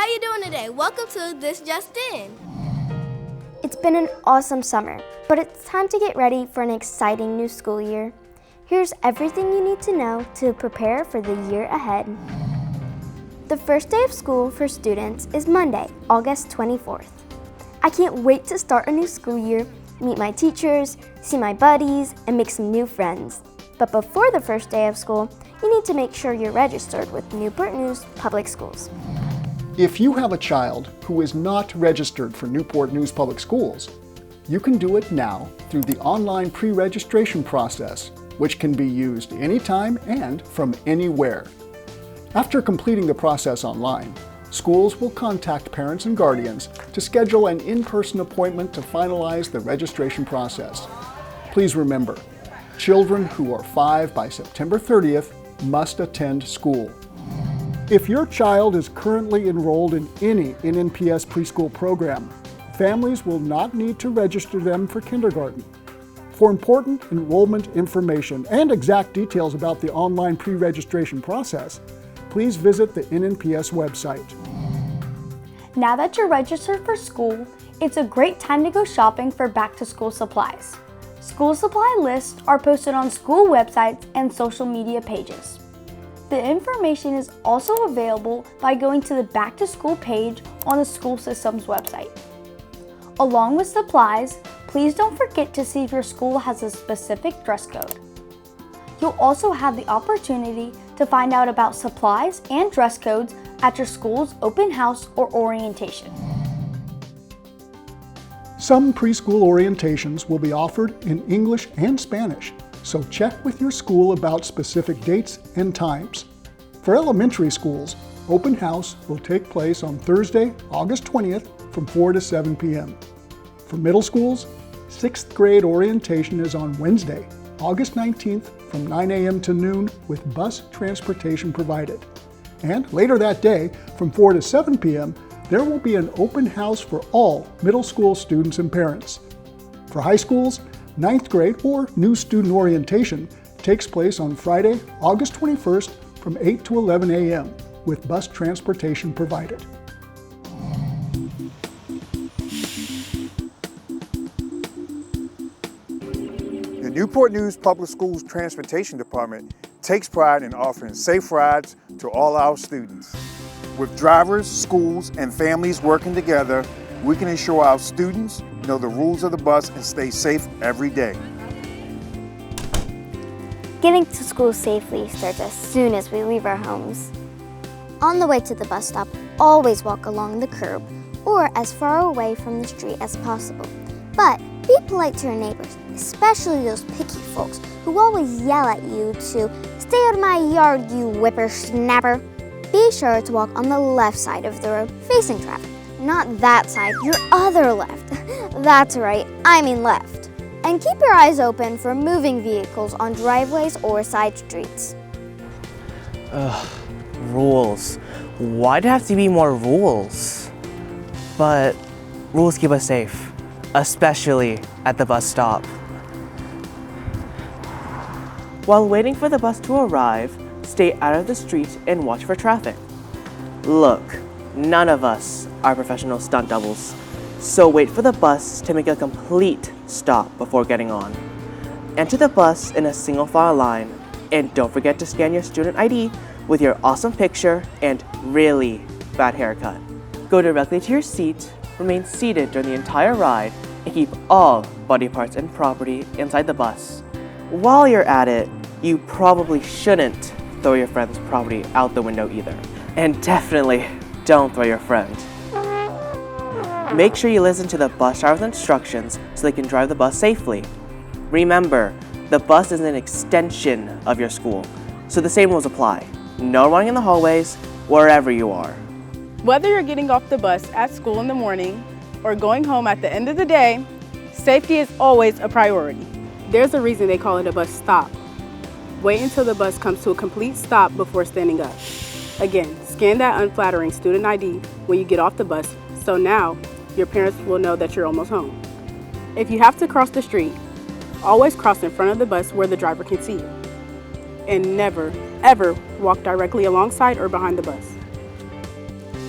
how you doing today? Welcome to This Just In. It's been an awesome summer, but it's time to get ready for an exciting new school year. Here's everything you need to know to prepare for the year ahead. The first day of school for students is Monday, August 24th. I can't wait to start a new school year, meet my teachers, see my buddies, and make some new friends. But before the first day of school, you need to make sure you're registered with Newport News Public Schools. If you have a child who is not registered for Newport News Public Schools, you can do it now through the online pre-registration process, which can be used anytime and from anywhere. After completing the process online, schools will contact parents and guardians to schedule an in-person appointment to finalize the registration process. Please remember, children who are 5 by September 30th must attend school. If your child is currently enrolled in any NNPS preschool program, families will not need to register them for kindergarten. For important enrollment information and exact details about the online pre-registration process, please visit the NNPS website. Now that you're registered for school, it's a great time to go shopping for back-to-school supplies. School supply lists are posted on school websites and social media pages. The information is also available by going to the Back to School page on the school system's website. Along with supplies, please don't forget to see if your school has a specific dress code. You'll also have the opportunity to find out about supplies and dress codes at your school's open house or orientation. Some preschool orientations will be offered in English and Spanish, so check with your school about specific dates and times. For elementary schools, open house will take place on Thursday, August 20th from 4 to 7 p.m. For middle schools, 6th grade orientation is on Wednesday, August 19th from 9 a.m. to noon with bus transportation provided. And later that day, from 4 to 7 p.m., there will be an open house for all middle school students and parents. For high schools, 9th grade or new student orientation takes place on Friday, August 21st from 8 to 11 a.m. with bus transportation provided. The Newport News Public Schools Transportation Department takes pride in offering safe rides to all our students. With drivers, schools, and families working together, we can ensure our students know the rules of the bus and stay safe every day. Getting to school safely starts as soon as we leave our homes. On the way to the bus stop, always walk along the curb or as far away from the street as possible. But be polite to your neighbors, especially those picky folks who always yell at you to "Stay out of my yard, you whippersnapper." Be sure to walk on the left side of the road facing traffic. Not that side, your other left. That's right, I mean left. And keep your eyes open for moving vehicles on driveways or side streets. Rules. Why'd there have to be more rules? But rules keep us safe, especially at the bus stop. While waiting for the bus to arrive, stay out of the street and watch for traffic. Look, none of us are professional stunt doubles, so wait for the bus to make a complete stop before getting on. Enter the bus in a single file line, and don't forget to scan your student ID with your awesome picture and really bad haircut. Go directly to your seat, remain seated during the entire ride, and keep all body parts and property inside the bus. While you're at it, you probably shouldn't throw your friend's property out the window either. And definitely don't throw your friend. Make sure you listen to the bus driver's instructions so they can drive the bus safely. Remember, the bus is an extension of your school, so the same rules apply. No running in the hallways, wherever you are. Whether you're getting off the bus at school in the morning or going home at the end of the day, safety is always a priority. There's a reason they call it a bus stop. Wait until the bus comes to a complete stop before standing up. Again, scan that unflattering student ID when you get off the bus, so now your parents will know that you're almost home. If you have to cross the street, always cross in front of the bus where the driver can see you. And never, ever walk directly alongside or behind the bus.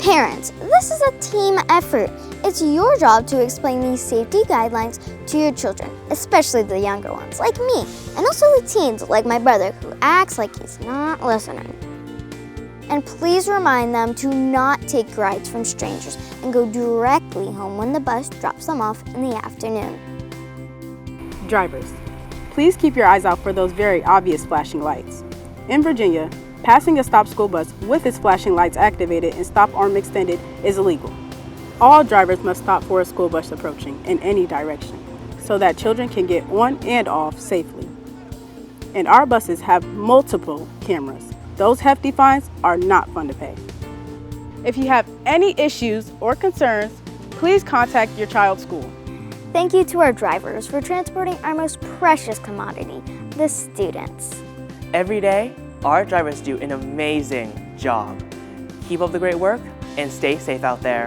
Parents, this is a team effort. It's your job to explain these safety guidelines to your children, especially the younger ones, like me, and also the teens, like my brother, who acts like he's not listening. And please remind them to not take rides from strangers and go directly home when the bus drops them off in the afternoon. Drivers, please keep your eyes out for those very obvious flashing lights. In Virginia, passing a stop school bus with its flashing lights activated and stop arm extended is illegal. All drivers must stop for a school bus approaching in any direction so that children can get on and off safely. And our buses have multiple cameras. Those hefty fines are not fun to pay. If you have any issues or concerns, please contact your child's school. Thank you to our drivers for transporting our most precious commodity, the students. Every day, our drivers do an amazing job. Keep up the great work and stay safe out there.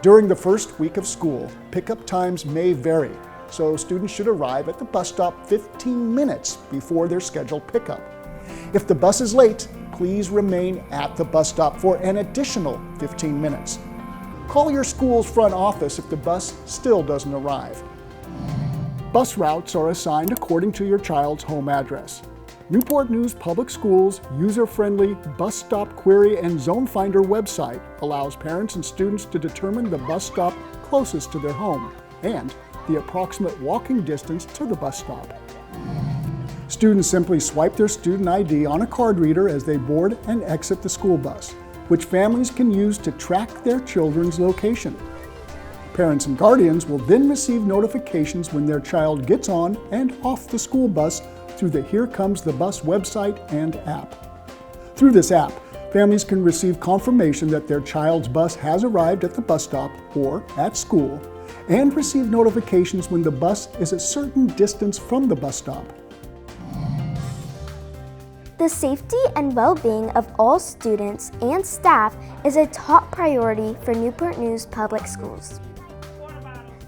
During the first week of school, pickup times may vary, so students should arrive at the bus stop 15 minutes before their scheduled pickup. If the bus is late, please remain at the bus stop for an additional 15 minutes. Call your school's front office if the bus still doesn't arrive. Bus routes are assigned according to your child's home address. Newport News Public Schools' user-friendly Bus Stop Query and Zone Finder website allows parents and students to determine the bus stop closest to their home and the approximate walking distance to the bus stop. Students simply swipe their student ID on a card reader as they board and exit the school bus, which families can use to track their children's location. Parents and guardians will then receive notifications when their child gets on and off the school bus through the Here Comes the Bus website and app. Through this app, families can receive confirmation that their child's bus has arrived at the bus stop or at school, and receive notifications when the bus is a certain distance from the bus stop. The safety and well-being of all students and staff is a top priority for Newport News Public Schools.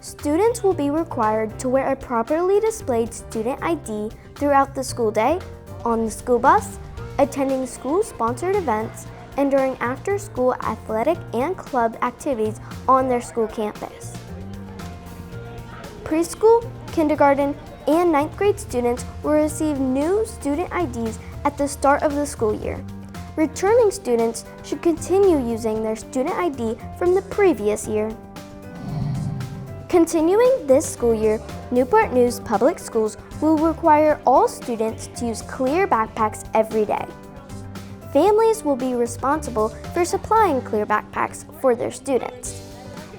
Students will be required to wear a properly displayed student ID throughout the school day, on the school bus, attending school-sponsored events, and during after-school athletic and club activities on their school campus. Preschool, kindergarten, and 9th grade students will receive new student IDs at the start of the school year. Returning students should continue using their student ID from the previous year. Continuing this school year, Newport News Public Schools will require all students to use clear backpacks every day. Families will be responsible for supplying clear backpacks for their students.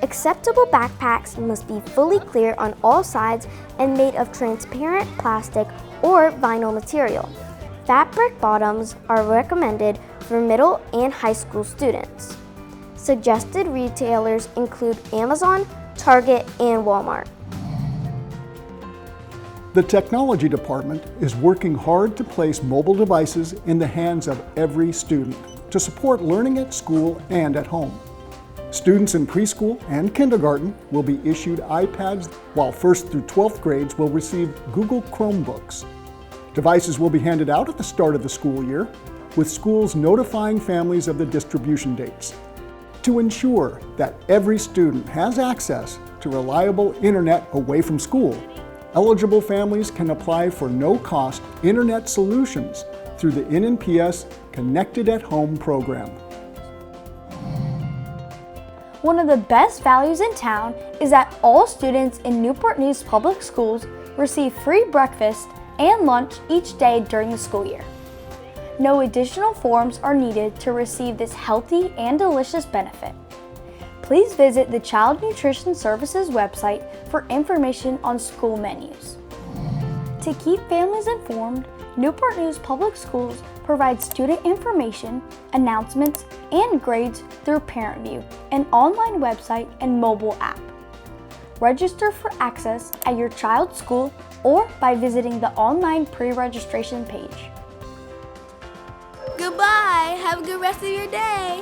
Acceptable backpacks must be fully clear on all sides and made of transparent plastic or vinyl material. Fabric bottoms are recommended for middle and high school students. Suggested retailers include Amazon, Target, and Walmart. The technology department is working hard to place mobile devices in the hands of every student to support learning at school and at home. Students in preschool and kindergarten will be issued iPads, while 1st through 12th grades will receive Google Chromebooks. Devices will be handed out at the start of the school year, with schools notifying families of the distribution dates. To ensure that every student has access to reliable internet away from school, eligible families can apply for no-cost internet solutions through the NNPS Connected at Home program. One of the best values in town is that all students in Newport News Public Schools receive free breakfast and lunch each day during the school year. No additional forms are needed to receive this healthy and delicious benefit. Please visit the Child Nutrition Services website for information on school menus. To keep families informed, Newport News Public Schools provides student information, announcements, and grades through ParentVue, an online website and mobile app. Register for access at your child's school or by visiting the online pre-registration page. Goodbye. Have a good rest of your day.